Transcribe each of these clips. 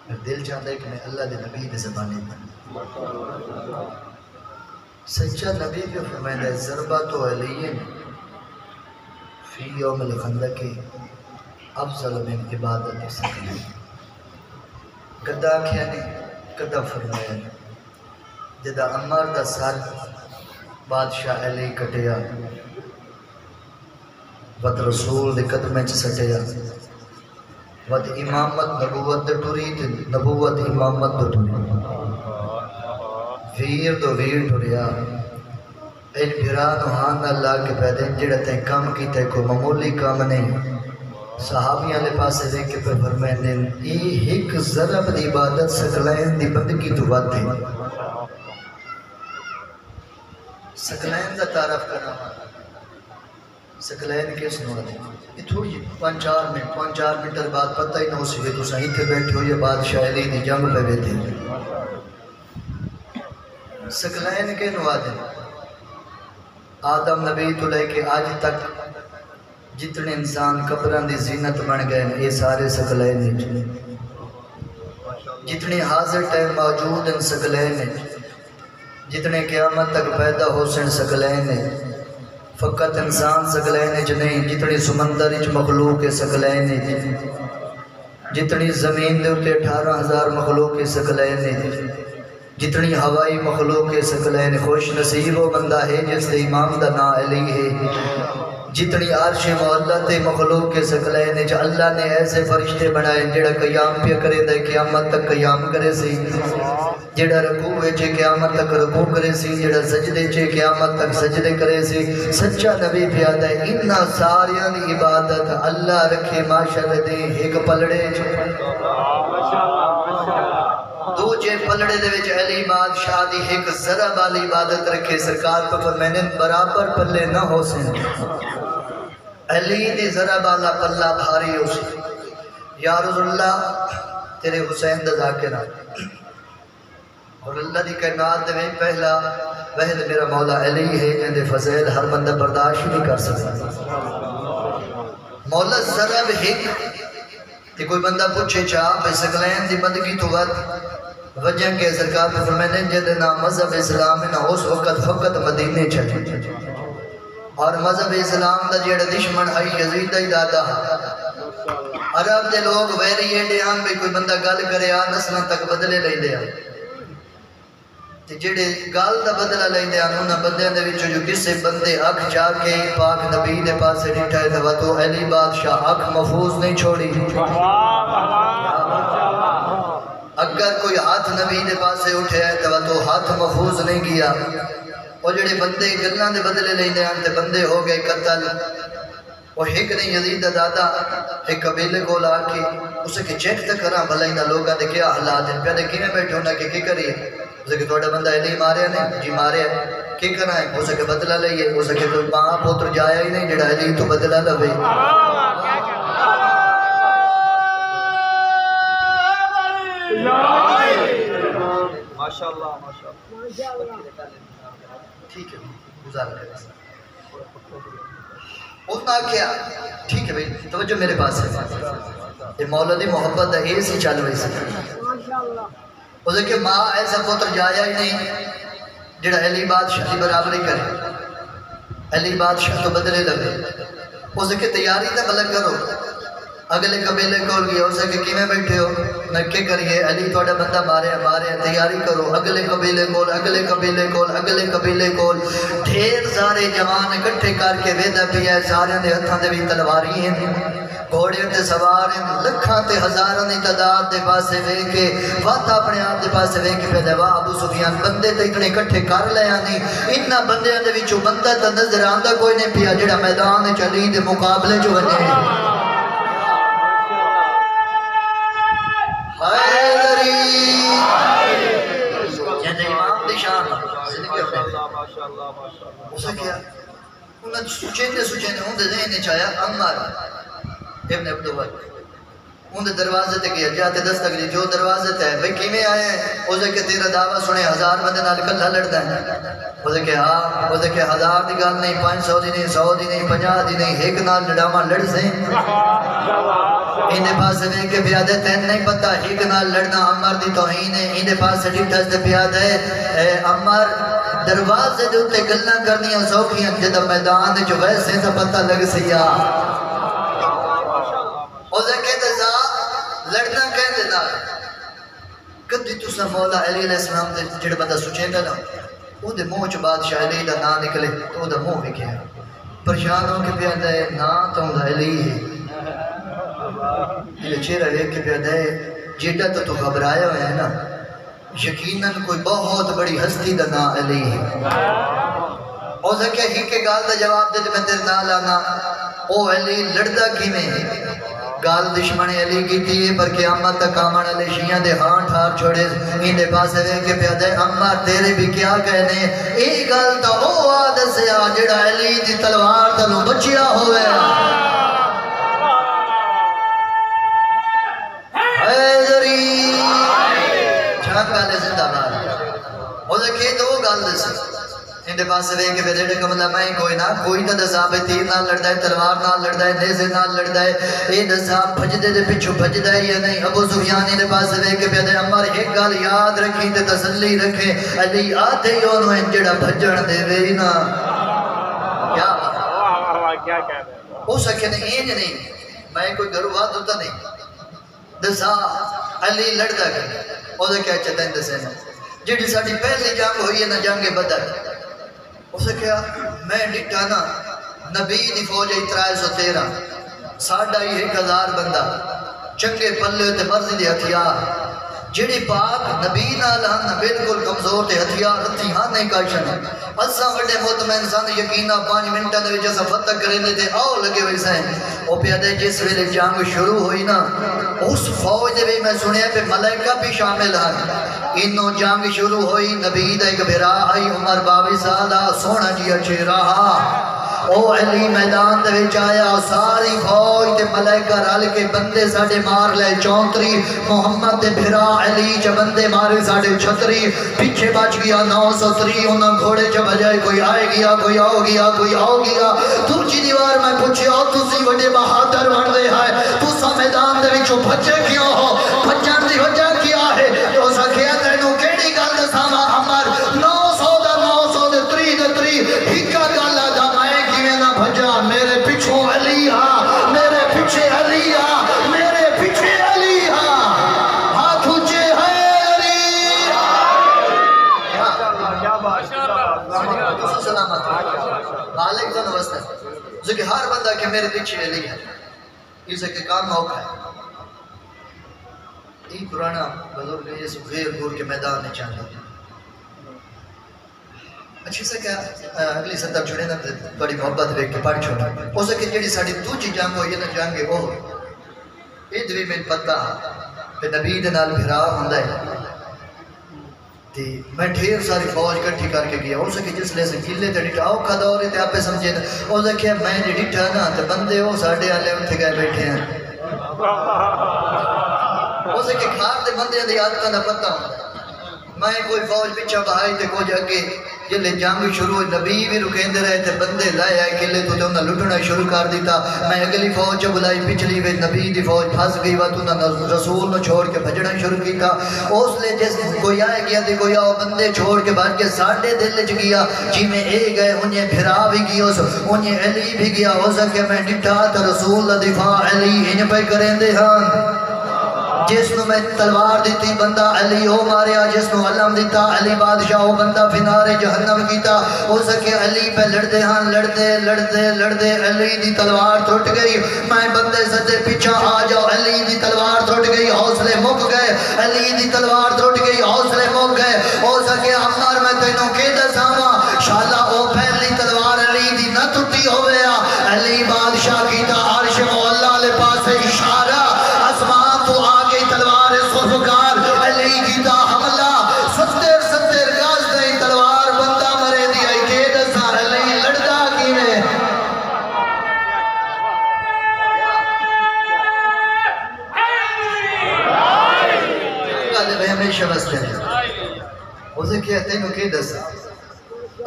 میں دل چاہتا ہے کہ میں اللہ دے نبی دے زبانے پر سچا نبی پہ فرمائدہ ضربۃ علی فی یوم الخندق افضل من عبادت سکنے کدا کیا نہیں کدا فرمایا جدا عمر دا سر بادشاہ علی کٹیا ود رسول دے قدمیں چ سٹیا ود امامت نبوت دے ٹری تے نبوت امامت دے ٹری ویر دو ویر ٹریا ایک بھران وہاں اللہ کے پیدے جڑا تے کام کیتا ہے کوئی معمولی کام نہیں صحابیاں لے پاسے دیکھ کے پہ فرمائیں ای ایک ضرب دی عبادت سکلین دی بندگی تو وقت ہے سکلین دا تعرف کرنا سکلین کیس نوڑا دیں یہ تھوڑی 5-4 منٹ بعد پتہ ہی نہ ہو سکے تو صحیح تھے بیٹھے ہو یہ بادشاہ علی دی جنگ پہ بیٹھے سکلین کے نوڑا دیں آدم نبی تو لے کے آج تک جتنے انسان قبران دی زینت بن گئے یہ سارے سکلین ہیں جتنے حاضر ٹائم موجود ہیں سکلین ہیں جتنے قیامت تک پیدا ہو سن سکلین ہیں فقط انسان سکلین ہیں نہیں جتنی سمندر اچ مخلوق سکلین ہیں جتنی زمین دے اتے 18,000 مخلوق سکلین ہیں جتنی ہوائی مخلوق سکلین خوش نصیب و بندہ ہے جس دے امام دا نا علی ہے جتنی عرش معلت مخلوق کے سکلین جو اللہ نے ایسے فرشتے بنائے جڑا قیام پہ کرے دے قیامت تک قیام کرے سی جڑا رکوع چے قیامت تک رکوع کرے سی جڑا سجدے چے قیامت تک سجدے کرے سی سچا نبی پیادا ہے انہا ساریاں دی عبادت اللہ رکھے معاشر دے ایک پلڑے دو جے پلڑے دے وچ علی بادشاہ دی ایک ذرہ والی عبادت رکھے سرکار پر فرمائنے برابر پلے نہ ہو سن علی دی ذرہ والا پلہ بھاری ہو سن یا رسول اللہ تیرے حسین دا ذاکرہ اور اللہ دی کائنات دے میں پہلا وحد میرا مولا علی ہے جن دے فضیل ہر بندہ برداشت نہیں کر سکتا مولا ذرہ بھی ایک کہ کوئی بندہ پوچھے چاہ بے سکلین دی بندگی تو وجہ کے سرکار پر فرمائنے جدے نہ مذہب اسلام نہ اس وقت فقط مدینے چھٹے اور مذہب اسلام دا جیڑا دشمن ہے یزید دا دادا عرب دے لوگ ویری ایڈے ہم بھی کوئی بندہ گل کرے آ نسلوں تک بدلے لے لیا جیڑے گال دا بدلہ لے لیا انہوں بندے دے وچوں جو کسے بندے اکھ جا کے پاک نبی دے پاس سے ڈٹھا ہے تو علی بادشاہ اکھ محفوظ نہیں چھوڑی اگر کوئی ہاتھ نبی دے پاس سے اٹھے ہے تو ہاتھ محفوظ نہیں گیا اور جڑے بندے گلنا دے بدلے لے لیا تے بندے ہو گئے قتل اور ایک نہیں یزید دا دادا ایک قبیلے کو لا کے اسے کہ چیک تک کراں بھلائی نہ لوگاں دے کیا حالات ہیں پیادے کیویں بیٹھے ہونا کہ کی کریے اسے کہ تھوڑا بندہ علی مارے نہیں جی مارے کی کرنا ہے اسے کہ بدلہ لئیے اسے کہ کوئی ماں پوتر جایا ہی نہیں جڑا علی تو بدلہ لوے ماشاءاللہ ٹھیک ہے گزار کریں اتنا کیا ٹھیک ہے بھئی توجہ میرے پاس ہے یہ مولا دی محبت ہے ایسی چال ہوئی سی اسے کہ ماں ایسا پتر جایا ہی نہیں جڑا علی بادشاہ کی برابری کرے علی بادشاہ تو بدلے لگے اسے کہ تیاری نہ بلک کرو اگلے قبیلے کول گیا اسے کہ کیویں بیٹھے ہو میں کیا کریے علی تھوڑا بندہ مارے تیاری کرو اگلے قبیلے کول اگلے قبیلے کول اگلے قبیلے کول ڈھیر سارے جوان اکٹھے کر کے ویدا پیا سارے دے ہتھاں دے وچ تلواری ہیں گھوڑے تے سوار ہیں لکھاں تے ہزاراں دی تعداد دے پاسے ویکھ کے وقت اپنے آپ دے پاسے ویکھ کے پہلے وا ابو سفیان بندے تے اتنے اکٹھے کر لے آندی انہاں بندیاں دے وچوں بندہ تے نظر آندا کوئی نہیں پیا جڑا میدان وچ علی دے مقابلے جو ونے جیسے امام دی شان زندگی اسے کیا انہیں سوچیں ہوں دے ذہن چاہیا عمر ابن عبدالوہر ان دروازے تے گیا جاتے دستک دی جو دروازے تے ہے بھئی کیویں آئے ہیں اسے کہ تیرا دعویٰ سنے 1000 بندے نال کلھا لڑدا ہے اسے کہ ہاں اسے کہ 1000 دی گل نہیں 500 دی نہیں 100 دی نہیں 50 دی نہیں ایک نال لڑاواں لڑ سے اندے پاس دیکھ کے پیادے تین نہیں پتا ایک نال لڑنا عمر دی توہین ہے اندے پاس ڈیٹھس دے پیادے اے عمر دروازے دے اتے گلنا کرنی اور سوکھیاں جدہ میدان جو ویسے تا پتہ لگ سیا او دے کہتے زا لڑنا کہتے نا کدی تُسا مولا علی علیہ السلام دے جڑ بندہ سوچیں گا نا او دے موچ بادشاہ علی دا نا نکلے تو او دے موہ بھی کیا پریشان ہو کے پیادہ ہے نا تو دا علی ہے یہ چہرہ ایک کے پیادہ ہے جیٹا تو گھبرایا ہوئے ہے نا یقیناً کوئی بہت بڑی ہستی دا نا علی ہے او زکیہ ہی کے گال دا جواب دے میں تیرے نال آنا او علی لڑدا کی میں گال دشمن علی کی تھی پر قیامت تک آمن علی شیعہ دے ہاں ٹھار چھوڑے ان دے پاس ہے کہ پیادے امار تیرے بھی کیا کہنے ایک گال تا او آدھ سے آجڑا علی دی تلوار تلو بچیا ہوئے حیدری چھاک گالے زندہ بار او دیکھیں تو وہ گال دے سے ان دے پاس سے کہ بیدے کملا میں کوئی نہ کوئی تا دساب تیر نہ لڑدا ہے تلوار نہ لڑدا ہے نیزے نہ لڑدا ہے اے دساب بھجدے دے پچھو بھجدا ہے یا نہیں ابو سفیان دے پاس سے کہ بیدے عمر ایک گال یاد رکھی تے تسلی رکھے علی آتے ہی انہوں انجڑا بھجن دے وے نا کیا کہہ رہے ہو سکے نہیں میں کوئی گروات ہوتا نہیں دسا علی لڑدا گیا او دے کیا چاہتا ہے دسے نا جیڑی ساڑی پہلی جنگ ہوئی ہے نا جنگ بدر اسے کیا میں ڈٹھا نا نبی دی فوج 313 ساڑھا ہی 1000 بندہ چنگے پلے تے مرضی دے ہتھیار جیڑی پاک نبی نالان بالکل کمزور تے ہتھیار رتھی ہاں نہیں کاشن اساں وڈے مطمئن سان یقینا 5 منٹا دے وچ اساں فتح کرنے تے آؤ لگے ہوئے سیں او پیادے جس ویلے جنگ شروع ہوئی نا اس فوج دے میں سنیا پہ ملائکہ بھی شامل ہیں انہوں جنگ شروع ہوئی نبی دا ایک بھرا آئی عمر 22 سالہ سونا جی اچھے رہا او علی میدان دے وچ آیا ساری فوج تے ملائکہ رل کے بندے ساڑے مار لے 34 محمد دے بھرا علی چا بندے مارے ساڑے 36 پیچھے بچ گیا 903 انہاں گھوڑے چا بجائے کوئی آئے گیا کوئی آؤ گیا کوئی آؤ گیا دوچی دیوار میں پوچھے او تُسی وڈے بہادر بن رہے ہیں تُسا میدان دے وچوں بھجے کیوں ہو بھجن دی وجہ کیا ہے تو سکھیا تینوں کیڑی گل دساواں عمر 900 دا 900 دے 3 ہکا گل دا میں کیویں نہ بھجا میرے پیچھے علی ہاں میرے پیچھے علی ہاں میرے پیچھے علی ہاں ہاتھ اونچے ہے علی کیا بات سلامت مالک دن وسط ہے کہ ہر بندہ کہ میرے پیچھے علی ہے اسے کہ کام موقع ہے یہ پرانا بزرگ یہ سب غیر گور کے میدان نے چاہتا اچھی سے کیا اگلی سطح چھوڑے نا بڑی محبت دیکھ کے پڑھ چھوڑا ہو سکے جیڑی ساڑی دوجی جنگ ہوئی نا جنگ وہ یہ دوی میں پتہ پہ نبی دے نال بھرا ہوندہ ہے میں ڈھیر ساری فوج کٹھی کر کے گیا ہو سکے جس لئے سے کلے تے ڈٹھا او کھا دورے تے آپ پہ سمجھے نا ہو سکے میں نے ڈٹھا نا تے بندے ہو ساڑھے آلے اٹھے گئے بیٹھے ہیں ہو سکے کھار دے بندے دی آدھتا نہ پتہ ہوں میں کوئی فوج پیچھا بہائی تے کوئی جاگے جلے جنگ شروع ہوئی نبی بھی رکھیں دے رہے تے بندے لائے آئے کلے تو تے انہاں لٹنا شروع کر دیتا میں اگلی فوج چا بلائی پچھلی وے نبی دی فوج پھاس گئی وقت انہاں رسول نو چھوڑ کے بھجنا شروع کیتا اس لئے جس کوئی آئے گیا تے کوئی آؤ بندے چھوڑ کے بھاج کے ساڑھے دل چ گیا جی میں اے گئے انہیں بھرا بھی گیا انہیں علی بھی گیا ہو سکے میں ڈٹھا تا رسول دفاع علی انہیں پہ کریں دے ہاں جس نو میں تلوار دیتی بندہ علی ہو ماریا جس نو علم دیتا علی بادشاہ ہو بندہ فنار جہنم کیتا ہو سکے علی پہ لڑتے ہاں لڑتے علی دی تلوار ٹوٹ گئی میں بندے سجے پیچھا آ جاؤ علی دی تلوار ٹوٹ گئی حوصلے مک گئے علی دی تلوار ٹوٹ گئی حوصلے مک گئے ہو سکے عمر میں تینوں کے دساواں شالا او پہلی تلوار علی دی نہ ٹوٹی ہویا علی بادشاہ کیتا عرش مولا لے پاس اشارہ آسمان تو آگے تلوار سرفکار علی کیتا حملہ 70 گاز دے تلوار بندہ مرے دی آئی کے دسا علی لڑدا کی میں گالے ہمیشہ بستے ہیں اسے کیا تینوں کے دسا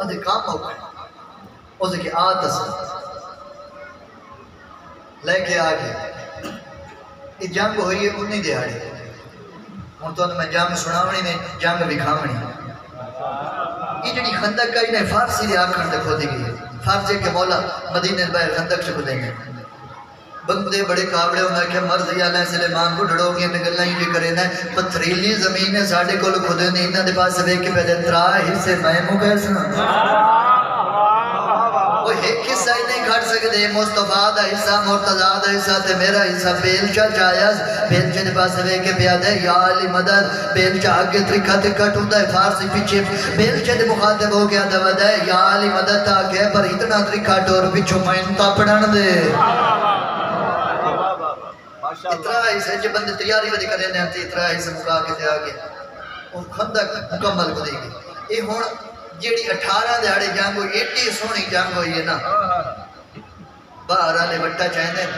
ادھے کام موقع اسے کہ آتا سا لے کے آگے یہ جنگ ہوئی ہے 19 دہاڑے ہوں تو میں جنگ سناونی نے جنگ وکھاونی یہ جڑی خندق کا انہیں فارسی دے آکھن دے کھودی گئی ہے فارسی کے مولا مدینہ باہر خندق سے کھودیں گے بندے بڑے کابڑے ہونا کہ مرضی علیہ سلیمان کو ڈھڑو گے نگلنا ہی بھی کرے نا پتھریلی زمین ہے ساڑھے کو لوگ خودے نہیں انہاں دے پاس دیکھ کے پہلے ترا حصے میں مقیسنا وہ ایک حصہ ہی نہیں گھٹ سکتے مصطفیٰ دا حصہ مرتضیٰ دا حصہ تے میرا حصہ بیلچہ جائز بیلچہ دے پاس دیکھ کے پیادہ یا علی مدد بیلچہ آگے ترکھا تکھا ٹھوٹا ہے فارسی پیچھے بیلچہ دے مخاطب ہو گیا دود ہے یا علی مدد تاکہ پر اتنا ترکھا ٹور پچھو میں انتا پڑھن دے اترا حصہ جو بندے تیاری ودی کرنے ہیں اترا حصہ مکا کے تے آگے وہ خندق مکمل کو دے گی یہ ہون جیڑی 18 دہاڑے جنگ ہوئی ایڈی سونی جنگ ہوئی ہے نا باہر والے وٹا چاہتے ہیں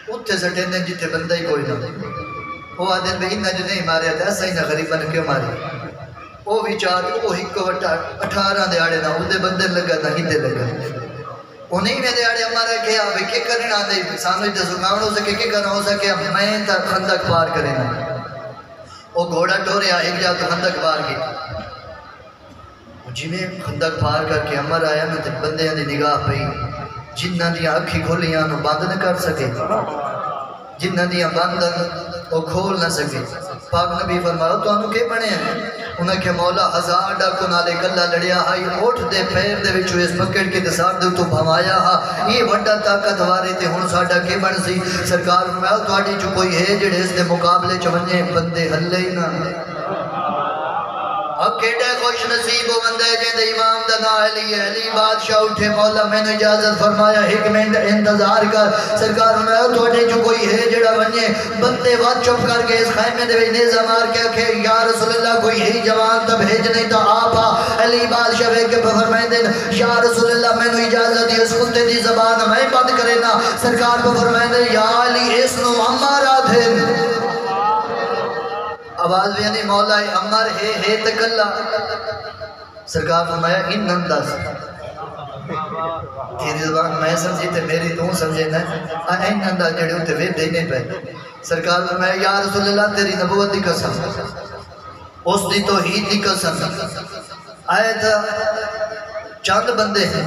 اتھے سٹیں دیں جتھے بندہ ہی کوئی نہ وہ آدھے بھئی انہا جو نہیں مارے تھا ایسا ہی نہ غریبہ نے کیوں ماری وہ بھی چاہتے وہ ہی کو وٹا 18 دہاڑے نہ اندھے بندے لگا نہ ہندے لگا انہیں میں دہاڑے ہمارا کیا بھئی کیا کرنا آدھے سامنے جو زکاون ہو سکے کیا کرنا ہو سکے میں تا خندق پار کریں وہ گھوڑا ٹوریا ایک جا تو خندق پار کی جی میں خندق پار کر کے عمر آیا میں تے بندے دی نگاہ پئی جنہ دیا اکھی کھولیاں نو بند نہ کر سکے جنہ دیا بند وہ کھول نہ سکے پاک نبی فرمایا تو انہوں کے بنے ہیں انہوں کہ مولا 1000 ڈاکو نالے کلہ لڑیا ہائی اوٹھ دے پیر دے وچو اس پکڑ کے دسار دے تو بھمایا ہا یہ وڈا طاقت وارے تے ہن ساڈا کے بن سی سرکار فرمایا تواڈی جو کوئی ہے جڑے اس دے مقابلے چ ونجے بندے ہلے ہی نہ اب کیڑے خوش نصیب ہو بندے جیندے امام دا نا علی بادشاہ اٹھے مولا میں نے اجازت فرمایا ایک منٹ انتظار کر سرکار میں تھوڑے جو کوئی ہے جڑا ونجے بندے بات چپ کر کے اس خیمے دے نیزہ مار کے کہ یا رسول اللہ کوئی ہی جوان تب بھیج نہیں تا آپا علی بادشاہ کے فرمائیں دیں یا رسول اللہ میں نے اجازت دی اس کتے دی زبان میں بند کرے نا سرکار کو فرمائیں دیں یا علی اس نو امارا دھن آواز بھی یعنی مولا عمر ہے تکلہ سرکار فرمایا ان انداز تیری زبان میں سمجھی تے میری تو سمجھے نا این انداز جڑے ہوتے وے دینے پہ سرکار فرمایا یا رسول اللہ تیری نبوت دی قسم اس دی توحید دی قسم آئے تھا چاند بندے ہیں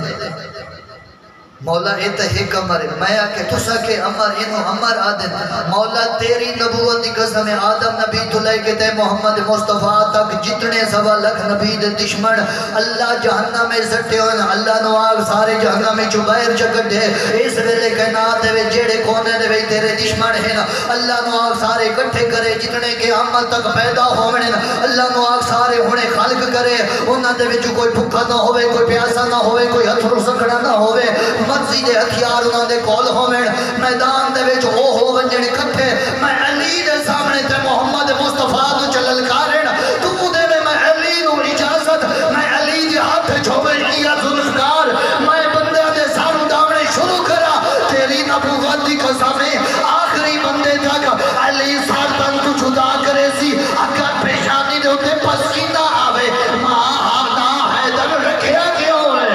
مولا ایتا ایک عمر ہے میں آکے تسا کے عمر انہوں عمر آدن مولا تیری نبوت دی قسم آدم نبی تو لے کے تے محمد مصطفیٰ تک جتنے سوا لکھ نبی دے دشمن اللہ جہنم میں سٹے ہوئے اللہ نو آگ سارے جہنم میں چوبائر چکٹ ہے اس ویلے کہنات دے جیڑے کونے دے تیرے دشمن ہیں اللہ نو آگ سارے کٹھے کرے جتنے کے عمل تک پیدا ہوئے اللہ نو آگ سارے ہونے خلق کرے انہاں دے جو کوئی بھکا نہ ہوئے کوئی پیاسا نہ ہوئے کوئی ہتھرو سکڑا نہ ہوئے مرضی دے ہتھیار انہاں دے کول ہوویں میدان دے وچ او ہون جڑے کٹھے میں علی دے سامنے تے محمد مصطفیٰ تو چلل کارن تو دے میں علی نو اجازت میں علی دے ہاتھ چھوے یا ذوالفقار میں بندے دے سارو دامنے شروع کرا تیری نبوت دی قسم آخری بندے تک علی سار تن تو جدا کرے سی اگر پیشانی دے ہوتے پسینہ آوے ماں آنا ہے در رکھیا کیوں ہے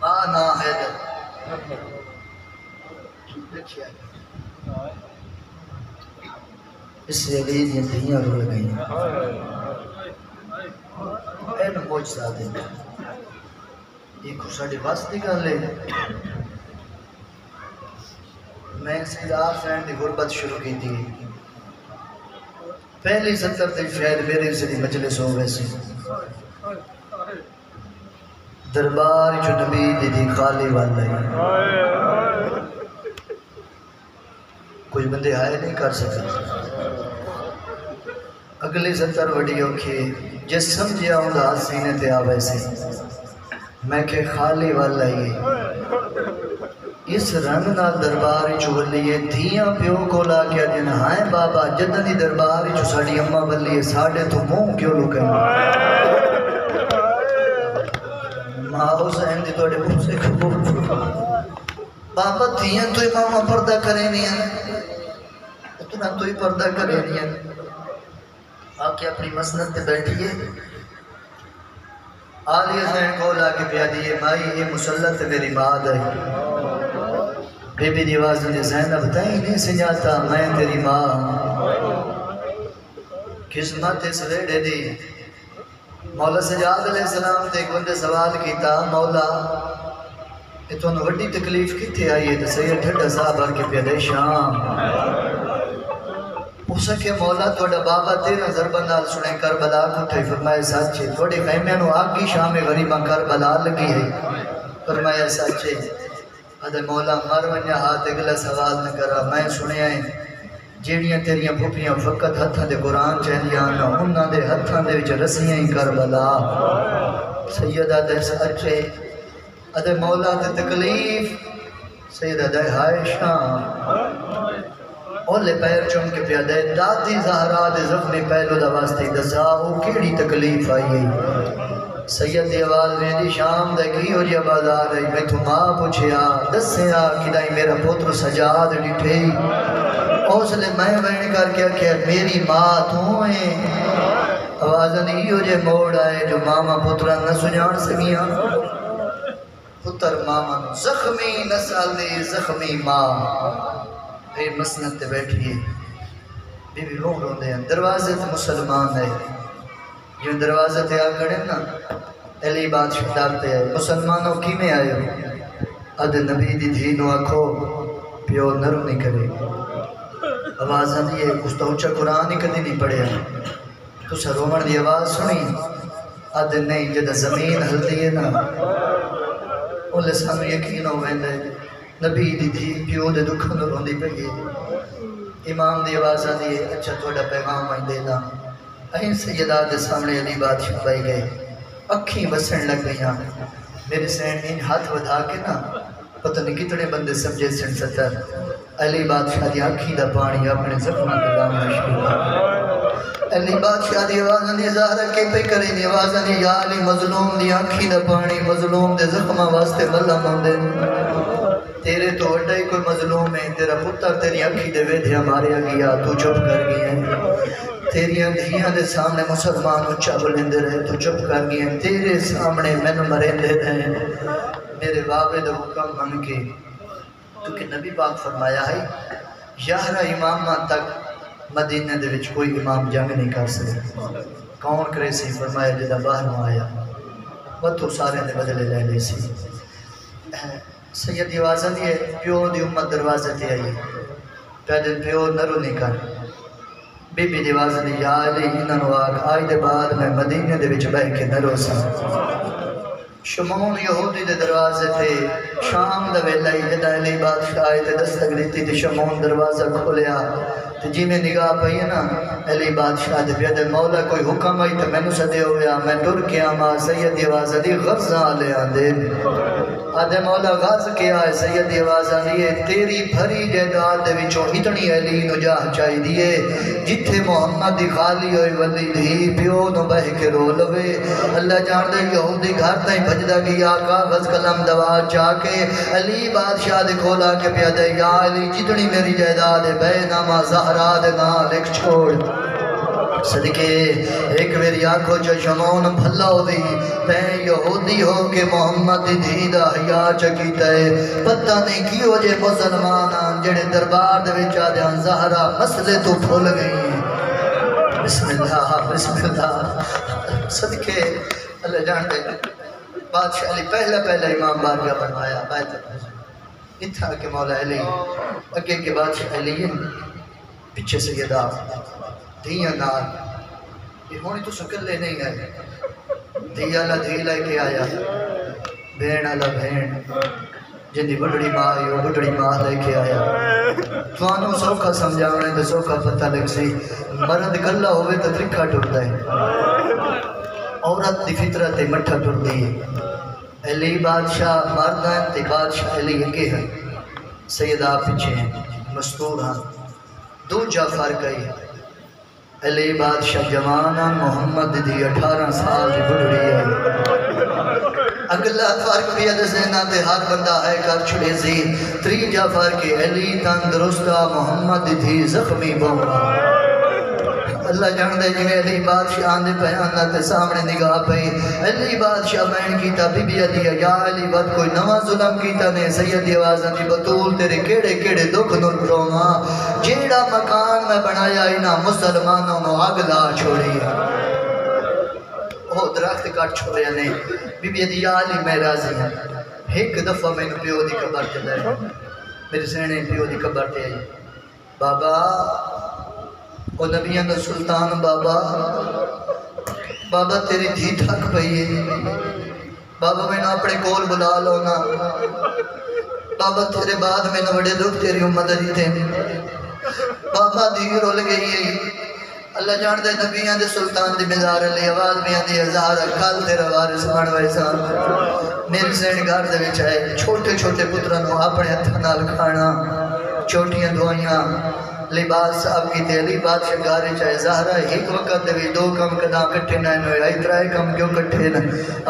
آنا حیدر اس لیے لئے یہ دھیاں رول گئی این موجزہ دیں یہ کھوشاڑی واسطی کر لے میں سیدار فرینڈ دی غربت شروع کی تھی پہلی 70 دن شاید میرے سے مجلس ہو ویسے دربار جو نبی دی خالی والا ہے کچھ بندے آئے نہیں کر سکتے اگلی 70 وڈیوں کی جس سمجھیا ہوں دا سینے تے آوے سے میں کہ خالی والا ہی اس رنگ نہ دربار چو ولیے دھیاں پیو کو لا کیا دینا ہائیں بابا جدن دی دربار چو ساڑی اممہ ولیے ساڑھے تو موں کیوں لکھیں ماں حسین دی توڑے موں سے قبول بابا دھیاں تو امامہ پردہ کرے نہیں ہیں اتنا تو ہی پردہ کرے نہیں ہیں آکے اپنی مسند پہ بیٹھیے آلی حسین کو لا کے پیا دیئے مائی یہ مسلط میری ماں دائی بی بی دی آواز نے زینب تائیں نہیں سنجاتا میں تیری ماں قسمت اس ویڑے دی مولا سجاد علیہ السلام تے ایک بندے سوال کیتا مولا یہ تو انہوں وڈی تکلیف کی تھی آئیے تو سید ٹھڑا صاحب آر کے پیادے شام اسے کہ مولا توڑا بابا تیرہ ضربہ نال سنے کربلا کھٹھے فرمائے ساتھے توڑے خیمے انہوں آگی شام غریبہ کربلا لگی ہے فرمائے ساتھے ادھے مولا مرونیا ہاتھ اگلا سوال نہ کرا میں سنے آئیں جیڑیاں تیریاں بھوپیاں فقط ہتھاں دے قرآن چہلیاں انہاں دے ہتھاں دے وچ رسیاں ہی کربلا سیدہ دے ساتھے ادھے مولا دے تکلیف سیدہ دے ہائے شام اولے پیر چون کے پیادے دادی زہرا دے زخمی پہلو دا واسطے دسا وہ کیڑی تکلیف آئی ہے سید دی آواز میں دی شام دے کی ہو جا بازار ہے میں تو ماں پوچھیا دسیا کدائی میرا پوتر سجاد ڈٹھے حوصلے میں بین کر کے کہ میری ماں تو ہیں آواز نہیں ہو جے موڑ آئے جو ماما پترہ نہ سجان سکیاں پتر ماما زخمی نسل دی زخمی ماں اے مسند تے بیٹھئے بی بی رو رو دے دروازے تے مسلمان ہے جو دروازے تے آکڑے نا علی بادشاہ ڈالتے ہیں مسلمانوں کی میں آئے ہو اد نبی دی دھینو آکھو پیو نرو نہیں کرے آواز آدھی ہے اس تو اچھا قرآن ہی کدی نہیں پڑھے تو سا رومن دی آواز سنی اد نہیں جدہ زمین ہل دیئے نا انہوں سانو یقین ہو ویندے نبی دی دھی پیو دے دکھن روندی پہیے امام دی آواز آدھی ہے اچھا توڑا پیغام آئی دینا این سیدہ دے سامنے علی بادشاہ بائی گئے اکھیں بسن لگ گئیاں میرے سین ان ہاتھ ودھا کے نا پتہ نہیں کتنے بندے سمجھے سن ستر علی بادشاہ دی آنکھی دا پانی اپنے زخمہ کے دام مشکل علی بادشاہ دی آواز نے زہرہ کے پہ کریں دی آواز نے یا علی مظلوم دی آنکھی دا پانی مظلوم دے زخمہ واسطے ملہ موندے تیرے تو وڈا ہی کوئی مظلوم ہے تیرا پتر تیری آنکھی دے ویدھے ہمارے آگیا تو چپ کر گئی ہیں تیری اندھیاں دے سامنے مسلمان اچھا بلندے رہے تو چپ کر گئی ہیں تیرے سامنے میں مرندے رہے میرے بابے دے حکم بن کے تو کہ نبی پاک فرمایا ہے 11 امامہ تک مدینہ دے وچ کوئی امام جنگ نہیں کر سکے کون کرے سی فرمایا جدہ باہروں آیا وہ تو سارے نے بدلے لے لے سی سیدی آواز دیئے پیو دی امت دروازے تے آئی پیدل پیو نرو نہیں کر بی بی دی آواز دی یا علی انہوں آگ آئی دے بعد میں مدینہ دے وچ بہ کے نرو سا شمون یہودی دے دروازے تے شام دا ویلائی جدہ علی بادشاہ آئے تے دستک دیتی تے شمون دروازہ کھولیا تے جی میں نگاہ پہی ہے نا علی بادشاہ دے بیادے مولا کوئی حکم آئی تے میں نو صدے ہویا میں ٹر کے آما سیدی آواز دی غرزہ آلے آندے آدھے مولا غاز کیا ہے سیدی آواز آدھیے تیری بھری جیداد دے وچوں اتنی علی نجاہ چاہی دیئے جتھے محمد دی خالی ہوئی ولی دھی پیو نو بہ کے رو لوے اللہ جان دے یہودی گھر تائیں بھجدہ گیا کاغذ قلم دوا چاہ کے علی بادشاہ دے کھولا کے پیادے یا علی جتنی میری جیداد بے نامہ زہرا دے نا لکھ چھوڑ صدقے ایک میری آنکھوں جو شمون بھلا ہو دی تین یہودی ہو کہ محمد دیدہ حیاء چکیتا ہے پتہ نہیں کی ہو جے مسلمان جڑے دربار دے وچا دیاں زہرہ مسئلے تو پھول گئی ہیں بسم اللہ صدقے اللہ جان دے بادشاہ علی پہلا امام بارگاہ بنوایا بیت اتھا کہ مولا علی اگے کے بادشاہ علی پچھے سیدہ دھیاں نال یہ ہونی تو سکلے نہیں آئے دھیا لا دھی لائے کے آیا بین آلا بین جنہی بڑھڑی ماں آئی وہ بڑھڑی ماں لے کے آیا توانوں سوکھا سمجھاونے تو سوکھا پتہ لگ سی مرد گلہ ہوئے تو ترکھا ٹوٹتا ہے عورت دی فطرت مٹھا ٹوٹتی ہے علی بادشاہ مردان تے بادشاہ علی اگے ہیں سیدہ پیچھے ہیں مستور ہیں دو جعفر گئی علی بادشاہ جوانا محمد دی 18 سال دی بڑھڑی ہے اگلا فرق بھی ادھسینا دے ہر بندہ ہے کر چھڑے سی 3 جعفر کے علی تندرستہ محمد دی زخمی بہا اللہ جان دے جی میں علی بادشاہ دے پیانا تے سامنے نگاہ پئی علی بادشاہ بین کیتا بی بی عدیہ یا علی بد کوئی نواں ظلم کیتا نے سیدی آوازاں دی بطول تیرے کیڑے کیڑے دکھ نو روواں جیڑا مکان میں بنایا انہاں مسلمانوں نو اگ لا چھوڑی وہ درخت کٹ چھوڑے نے بی بی عدیہ علی میں راضی ہیں ایک دفعہ میں پیو دی قبر تے لے میرے سینے پیو دی قبر تے آئی بابا او نبیان دا سلطان بابا بابا تیری دھی تھک پئی ہے بابا میں نے اپنے کول بلا لونا بابا تیرے بعد میں نے بڑے دکھ تیری امت دی تھے بابا دھی رول گئی ہے اللہ جان دے نبیان دے سلطان دی مزار علی آواز بیان دی ہزار کھال تیرا وارث بن ویسان میرے سین گھر دے وچ آئے چھوٹے چھوٹے پترانوں اپنے ہتھاں نال کھانا چھوٹیاں دعائیاں لباس صاحب کی تیلی بادشاہ گارے چاہے زہرہ ایک وقت دے دو کم کدا کٹھے نہ ہوئے آئی ترائے کم کیوں کٹھے نہ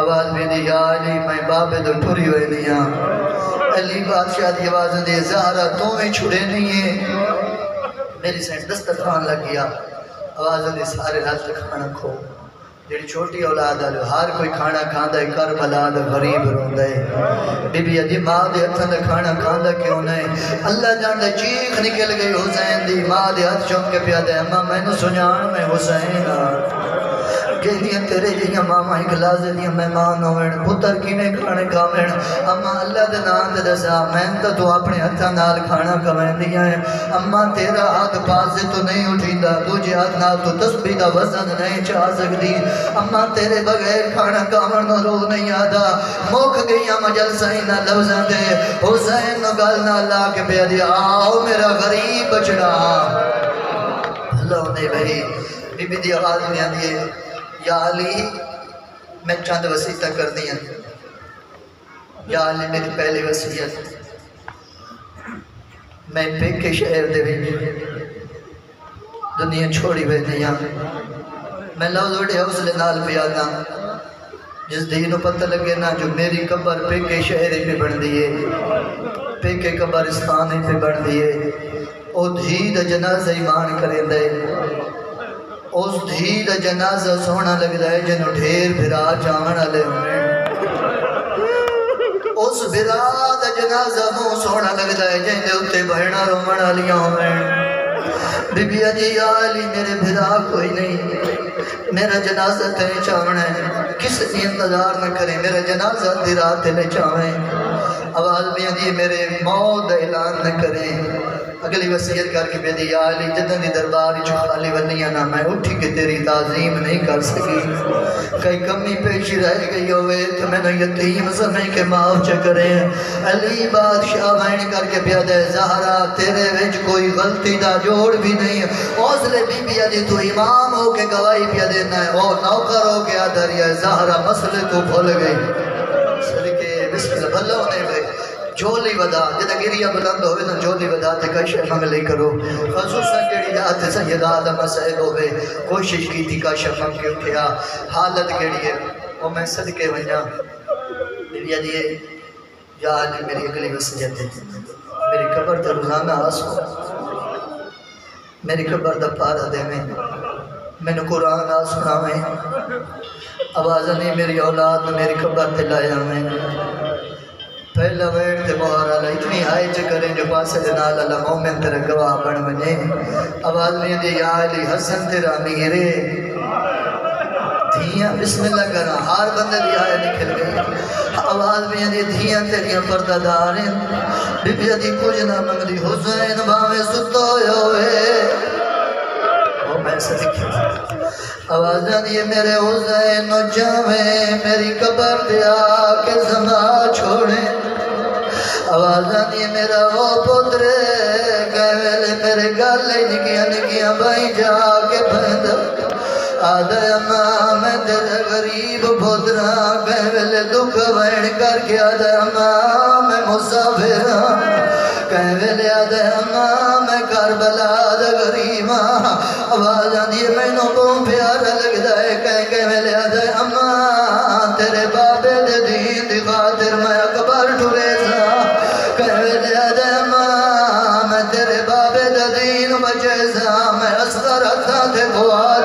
آواز میں دی یا علی میں بابے دو ٹھوری ہوئے نہیں ہاں علی بادشاہ دی آواز دے زہرہ تو میں چھڑے نہیں ہیں میری سینٹ دسترخوان لگ گیا آواز دے سارے رات کھانا کھو جڑی چھوٹی اولاد ہے ہر کوئی کھانا کھاندا ہے کربلا دا غریب روندا ہے بی بی عدی ماں دے ہتھاں دا کھانا کھاندا کیوں نہیں اللہ جاندا چیخ نکل گئی حسین دی ماں دے ہتھ چوم کے پیا دے اماں مینوں سنجان میں حسین کہندیاں تیرے جیاں ماما اخلاص دیاں مہمان ہوئن پتر کیویں کھانے کھاویں اماں اللہ دے نام تے دسا میں تو اپنے ہتھاں نال کھانا کھاویندیاں اماں تیرا ہاتھ پاس تو نہیں اٹھیندا دوجے ہاتھ نال تو تسبیح دا وزن نہیں چا سکدی اماں تیرے بغیر کھانا کھاون نو روح نہیں آدا مک گئیاں مجلساں انہاں لفظاں تے حسین نو گل نہ لا کے پیا دی آؤ میرا غریب بچڑا اللہ نے بھائی بی بی دی آواز میں آندی ہے یا علی میں چند وسیعتہ کر دیا یا علی میری پہلی وسیعت میں پیکے شہر دے بھی دنیا چھوڑی ہوئے دیا میں لفظ وڈے حوصلے نال پیانا جس دینوں پتہ لگے نا جو میری قبر پیکے شہر پہ بن دیئے پیکے قبرستان پہ بن دیئے او دھی دا جنازہ ایمان کریں دے اس دھی دا جنازہ سونا لگ رہے جنہوں ڈھیر بھرا جانا لے ہوئے اس بھرا دا جنازہ مو سونا لگ رہے جنہوں اتے بہنا رومنا لیا ہوئے بی بی عدی یا علی میرے بھرا کوئی نہیں میرا جنازہ تہیں چاہنا ہے کس نے انتظار نہ کریں میرا جنازہ دی رات لے چاہیں آواز بھی عدی میرے موت اعلان نہ کریں اگلی وسیعت کر کے بے دی یا علی جدن دی درباری جو خالی ونیاں نہ میں اٹھی کے تیری تعظیم نہیں کر سکی کئی کمی پیشی رہ گئی ہوئے تو میں نے یتیم سمیں کے معاف چکریں علی بادشاہ بین کر کے بے دے زہرہ تیرے وچ کوئی غلطی دا جوڑ بھی نہیں حوصلے بی بی علی تو امام ہو کے گواہی پیا دینا ہے او نوکر ہو کے آدھر یا زہرہ مسئلے تو بھول گئی صدقے بسم اللہ بھلا ہونے گئے جولی ودا جدہ گریہ بلند ہوئے تو جولی ودا تے کئی شیخ منگلی کرو خصوصاً جڑی جات سید آدم صاحب ہوئے کوشش کی تھی کا شیخ منگ کے اٹھیا حالت گڑی ہے وہ میں صدقے ونجا بی دیئے یا علی میری اگلی وسیعت ہے میری قبر تا روزانہ آسو میری قبر دا پارا دے میں نے قرآن آسنا میں آوازہ نہیں میری اولاد میری قبر تے لایا میں پہلا ویٹ تے مہارا لائے اتنی آئے چکریں جو پاسے دنال اللہ مومن تیرا گواہ بڑھ منے آواز میں دے یا علی حسن تیرا میرے دھیاں بسم اللہ کرا ہار بندے دی آئے نکل گئی آواز میں دے دھیاں تیریاں پردہ داریں بی بی دی کچھ نہ منگ دی حسین باویں ستو ہوئے وہ میں سے دکھی آوازاں دیئے میرے حسین نو جاویں میری قبر دیا کے زما چھوڑیں آوازاں دیئے میرا وہ پترے کہویلے میرے گالے نکیاں نکیاں بھائی جا کے بھند آدھے اماں میں تیرے غریب پترا کہویلے دکھ وین کر کے آدھے اماں میں مسافرہ کہویلے آدھے اماں میں کربلا دا غریباں آوازاں دیئے میں نو بہت پیارا لگ دائے کہویلے آدھے اماں تیرے بابے دے دین دی خاطر میں اکبر ٹھولے سا کہویلے آدھے اماں میں تیرے بابے دے دین بچے سا میں اصغر حتہ تھے خوار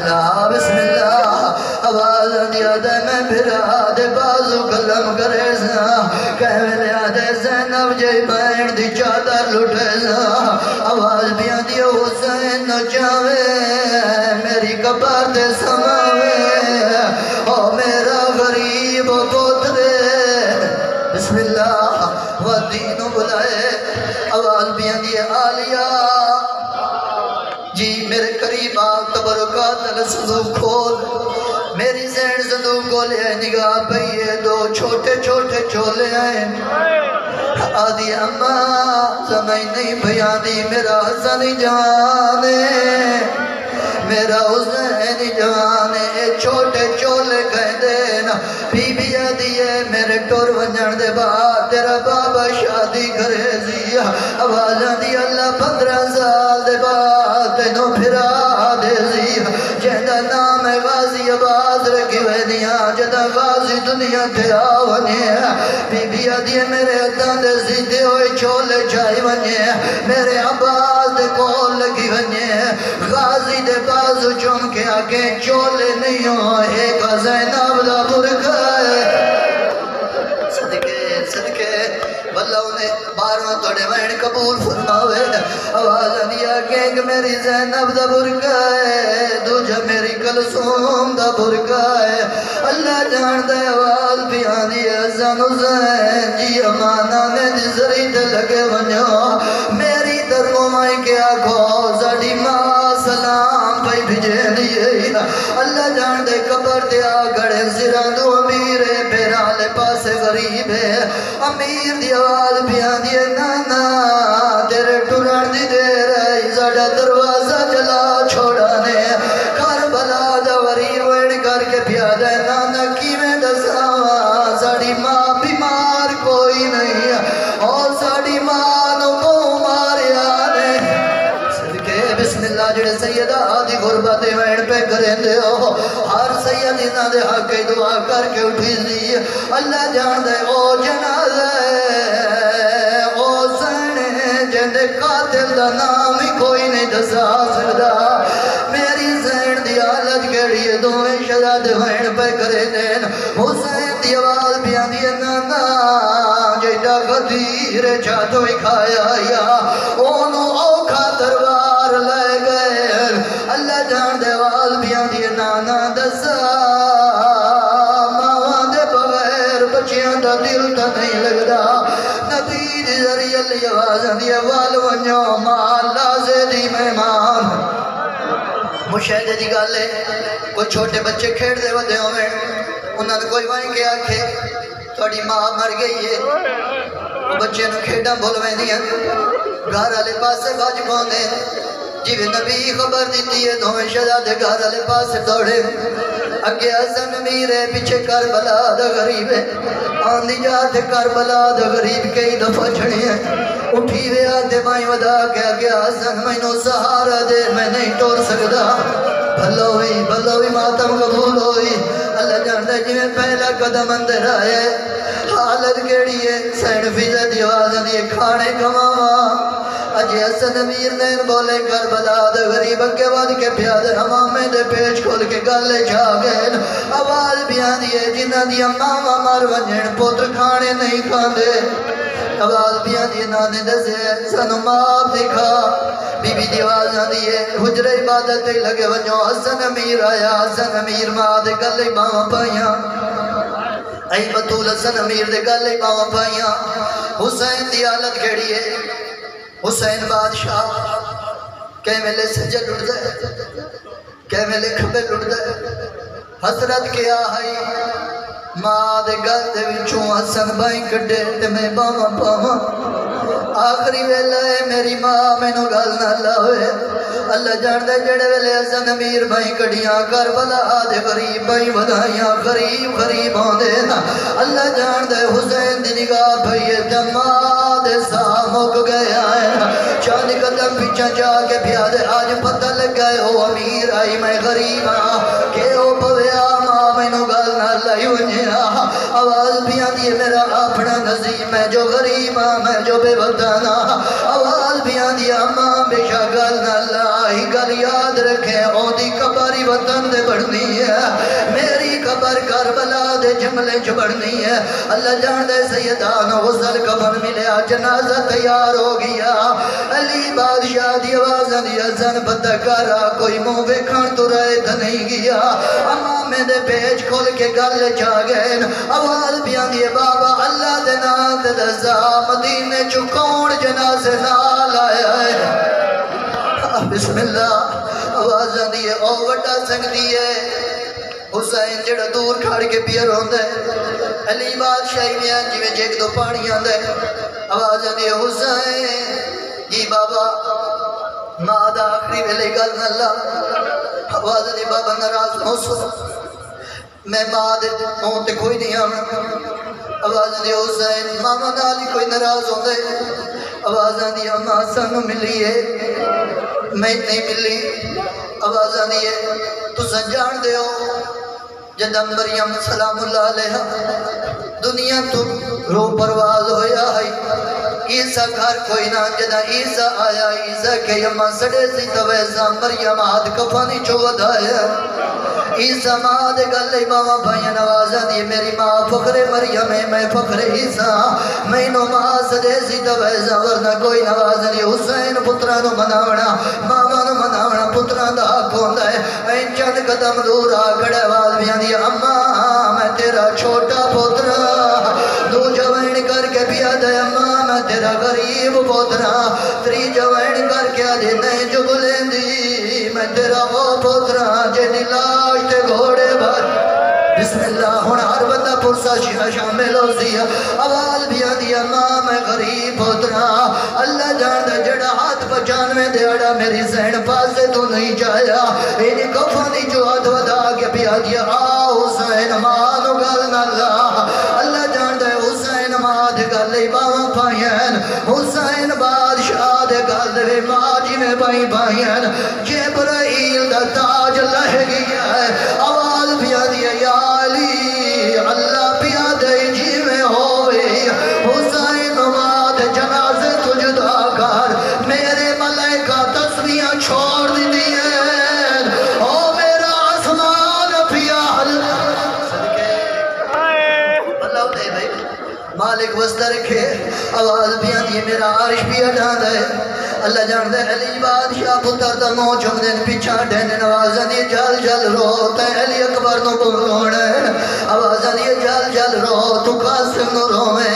اللہ بسم اللہ آواز دیا دے میں بھرا دے بازو کلم کرے سا کہوے لیا دے زینب جی بین دی چادر لٹے سا آواز بیا دیا حسین نو چاوے میری قبر دے سماوے او میرا غریب پوترے بسم اللہ و دینو بلائے آواز بیا دیا آلیا جی میرے قریب آگ تبرکات صندوق کھول میری زین صندوق کھولے نگاہ پہیے دو چھوٹے چھوٹے چولے آئے آدھی اماں سمجھ نہیں بھیا دی میرا حسن جوان ہے میرا حسین جوان ہے چھوٹے چولے کہہ دینا بی بی آدھی ہے میرے ٹور ونجن دے بعد تیرا بابا شادی کرے زیا آواز آدھی اللہ 15 سال دے بعد تینوں پھرا دے زیا جہدہ نام غازی آباد رکھی وینیا جہدہ غازی دنیا تے آونی بی بی آدھی ہے میرے اتان دے زیدے ہوئے چولے چاہی ونی میرے عباس دے کول لگی ونی غازی دے بازو چون کے آگے چولے نہیں ہو ایک زینب دا برکھائے صدقے صدقے واللہ انہیں 12 توڑے وین قبول فرماوے آواز آنیا کہ میری زینب دا برکھائے دوجہ میری کلثوم دا برکھائے اللہ جان دے آواز بھی آنی حسن حسین جی امانہ نے جزری تے لگے ونیو میری درگو مائی کے آگو زڑی ماں سلام پہ بھجے دیئے اللہ جان دے قبر دے آگڑے زران دو امیر پیرالے پاسے غریب ہے امیر دی آواز بھی آنی ہے نانا تیرے ٹران دی دے رہی زڑا دروازہ جلا چھوڑانے کربلا دا غریب وین کر کے پیادہ نانا کی میں دساوا زڑی ماں بیمار کوئی نہیں اور زڑی ماں نو کو مارے آنے صدقے بسم اللہ جڑے سیدہ آدھی غربت وین پہ کریں دے ہو ہر سیدی نہ دے حق دعا کر کے اٹھی دی اللہ جان دے او جنازہ او سنے جندے قاتل دا نام ہی کوئی نہیں دسا سکدا میری زین دی حالت کیڑی دوئے شداد وین پہ کریں دین حسین دی آواز بھی آندی نانا جیدہ غدیر چاہتو ہی کھایا یا اونو اوکھا دربار لے گئے اللہ جان دے آواز بھی آندی نانا دسا ماوان دے بغیر بچیاں دا دل تا نہیں لگدا نبی دی ذریعہ اللہ آواز آندی والونیو مالا زیدی مہمان مشاہدے دی گالے کوئی چھوٹے بچے کھیڑ دے ودے ہوئے انہوں نے کوئی وائن کے آنکھے توڑی ماں مر گئی ہے وہ بچے نو کھیڑا بھولویں دیا گھر آلے پاسے باج پوندے جیوے نبی خبر دیتی ہے دوئے شہزادے گھر آلے پاسے دوڑے اگے حسن میرے پیچھے کربلا دا غریب ہے آندھی جاتے کربلا دا غریب کئی دفعہ چھڑی ہے اٹھی وے آتے مائیں ودا کے اگے حسن مینو سہارا دے میں نہیں ٹور سکدا بھلوئی ماتم قبول ہوئی اللہ جاندہ جی میں پہلا قدم اندر آئے حالت کیڑی ہے سین فیضہ دیوازہ دیئے کھانے کماما اجی حسن امیر نین بولے کربلا دے غریب کے بعد کے پیادر ہمامے دے پیچ کھول کے گلے جا گئے آواز بیان دیئے جنہ دیا ماما مر ونجن پتر کھانے نہیں کھاندے آواز بیان دیئے نانے دسے سنو ماپ دکھا بی بی دیواز آدھیے حجر عبادت لگے ونجو حسن امیر آیا حسن امیر ماں دے گلے باں پائیاں ای بطول حسن امیر دے گلے باں پائیاں حسین دی حالت کھڑی ہے حسین بادشاہ کہیں میں لے سجل اٹھ دے کہیں میں لے کھبل اٹھ دے حسرت کیا ہے ماں دے گل دے وچوں حسن بھائی کڈے تے میں باواں پاواں آخری ویلے میری ماں میں نو گل نہ لاوے اللہ جان دے جڑے ویلے حسن امیر بھائی کڈیاں کربلا دے غریب بھائی ودائیاں غریب ہوندے نا اللہ جان دے حسین دی نگاہ بھائی جماع دے سامک گیا ہے چاند قدم پیچھا جا کے پیادے آج پتہ لگ گئے او امیر آئی میں غریب کہ او پویا ماں میں نو گل نہ لائی ونیا آواز بھی آتی ہے میرا اپنا نظیم ہے جو غریب ہاں میں جو بے وطن ہاں آواز بھی آتی ہے اماں بے شک گل نہ لائی گل یاد رکھیں اودی قبر وطن دے بڑھنی ہے میری قبر کربلا دے جملے چ بڑھنی ہے اللہ جان دے سیدان غسل کفن ملیا جنازہ تیار ہو گیا علی بادشاہ دی آواز دی ازن پتہ کرا کوئی منہ ویکھن تو رہے تھا نہیں گیا اماں میں دے پیج کھول کے گل چا گئے آواز بھی آندی ہے بابا اللہ دے نام دے دزا مدینے چو کون جنازے نال آیا ہے بسم اللہ آواز آندی ہے او وٹا سنگدی ہے حسین جڑا دور کھڑ کے پیر ہوندے علی بادشاہی میں جی میں جیک دو پانی آندے آواز آندی ہے حسین جی بابا ماں دا آخری ویلے گل نہ اللہ آواز آندی بابا ناراض موسو میں ماں دے موں تے کوئی نہیں آنا آواز آندی حسین ماما نالی کوئی ناراض ہوندے آواز آندی اماں سانو ملی ہے میں نہیں ملی آواز آندی ہے تو سنجان دے ہو جدہ مریم سلام اللہ علیہ دنیا تو رو پرواز ہویا ہے عیسیٰ گھر کوئی نہ جدہ عیسیٰ آیا عیسیٰ کے یمہ سڑے سی تویزہ مریم آدھ کفانی چو ودھایا عیسیٰ ماں دے گلے ماما بھائیاں نوازہ دی میری ماں فخر مریم ہے میں فخر عیسیٰ میں نو ماں سدے سی تویزہ ورنہ کوئی نوازہ دی حسین پترانو مناونا ماما نو مناونا پتران دا حق ہوندہ ہے این چند قدم دور آگڑے واز بھی آندی اماں میں تیرا چھوٹا پترا دو جوائن کر کے بھی آدھے اماں میں تیرا غریب پترا تری جوائن کر کے آدھے نہیں جو بلین دی میں تیرا وہ پترا جنی لاش تے گھوڑے بھر بسم اللہ ہونا ہر بندہ پرسا شیعہ شامل ہو سیا آواز بھی آدھی ماں میں غریب پترا اللہ جان دے جڑا ہاتھ پچان میں دے اڑا میری زین پاسے تو نہیں جایا انہی کفانی جو ہاتھ ودا کے بھی آدھی حسین مانو گل اللہ اللہ جان دے حسین ماں دے گل باواں پائین حسین بادشاہ دے گل دے ماں جی میں بائیں جبرائیل دا تاج لہ گیا ہے آواز بھی آدھی یا علی اللہ بھی آدھی جی میں ہوئے حسین ماں دے جنازے تجھدا کر میرے ملائکہ تسبیحاں چھوڑ دی ہیں او میرا آسمان پیال صدقے اللہ دے بھائی مالک وسط رکھے آواز بھی آدھی میرا عرش بھی اٹھا دے اللہ جان دے علی بادشاہ پتر دا موجم دن پیچھا ڈین نوازن یہ جل جل رو تے علی اکبر نو برونے آوازن یہ جل جل رو تو قاسم نو روے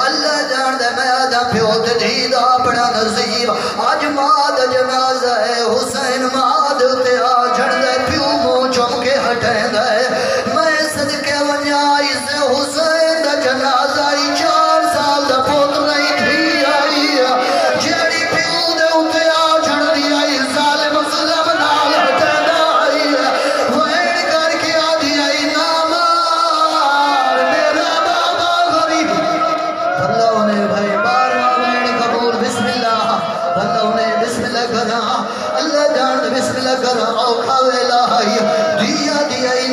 اللہ جان دے میں آدھا پیوت دید اپنا نصیب آج ماد جنازہ ہے حسین ماد تے آجھڑ دے پیو موجم کے ہٹیں دے میں صدقے ونیائی سے حسین دا جنازہ ہی 4 سال دا پوت نہیں تھی آئی جیڑی پیو دے اتے آجھڑ دی آئی ظالم ظلم نال ہٹیں دائی وین کر کے آدھی آئی نامار میرا بابا غریب اللہ انہیں بھائی بارہ وین قبول بسم اللہ اللہ انہیں بسم اللہ کرا اللہ جان بسم اللہ کرا اوکھا ویلا آئی دیا دیا آئی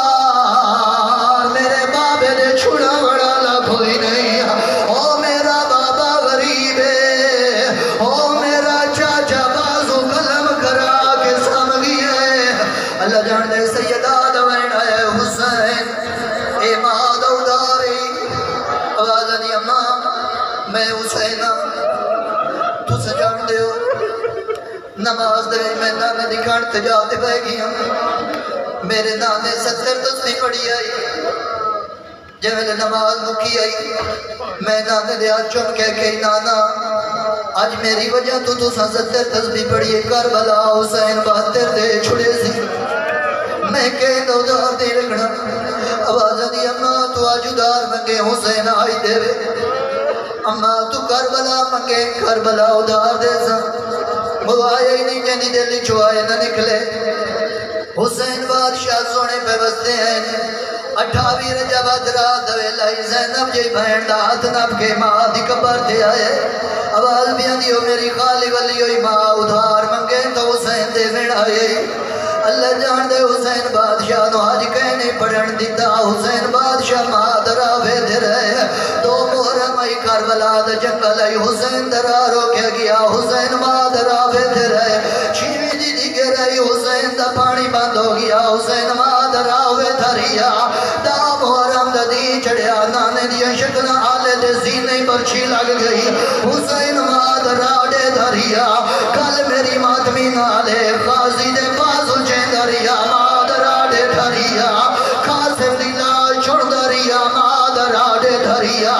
نامار میرے بابے دے چھڑا وڑا کوئی نہیں او میرا بابا غریب ہے او میرا چاچا بازو قلم کرا کے سامگی ہے اللہ جان دے سیدہ دوین آئے حسین اے ماں دوداری آواز دی اماں میں حسینہ تو سجان دے ہو نماز دے میں نانے دکھان تجاتے بہ گیا میرے نانے 70 تسبیح پڑھی آئی جب میں نماز مکی آئی میں نانے دے آج چون کہہ کے نانا آج میری وجہ تو 70 تسبیح پڑھی کربلا حسین 72 دے چھڑے سی میں کہیں دو دار دے رکھنا آواز دی اماں تو آج ادار منگے حسین آئی دے وے اماں تو کربلا منگے کربلا ادار دے سا وہ آیا ہی نہیں جنی دلی چوائے نہ نکلے حسین بادشاہ سونے پہ بستے ہیں 28 رجب رات ویلائی زینب جی بہن دا ہاتھ نب کے ماں دی قبر دے آئے آواز بھی آندی ہو میری خالی ولی ہوئی ماں ادھار منگے تو حسین دے وین آئے اللہ جان دے حسین بادشاہ نو آج کہنے پڑھن دیتا حسین بادشاہ ماں والی کربلا دا جنگل ہے حسین درا روکیا گیا حسین ماں درا بیٹھے رہے چھویں دی دیگے رہی حسین دا پانی بند ہو گیا حسین ماں درا ہوئے دھریا دا محرم دا دی چڑیا نانے دیا شکنا آلے دے زینے برچی لگ گئی حسین ماں درا دے دھریا کل میری ماتمی نالے قاضی دے بازو چین دریا ماں درا دے دھریا قاسم دی لال چھوڑ دریا ماں درا دے دھریا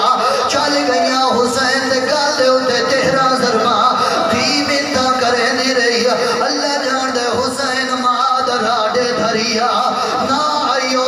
چل گئیاں حسین دے گل دے اٹھے تہرا ضربا بھی منتا کریں دی رہی اللہ جان دے حسین ماں درا دے دھریا نہ آئیو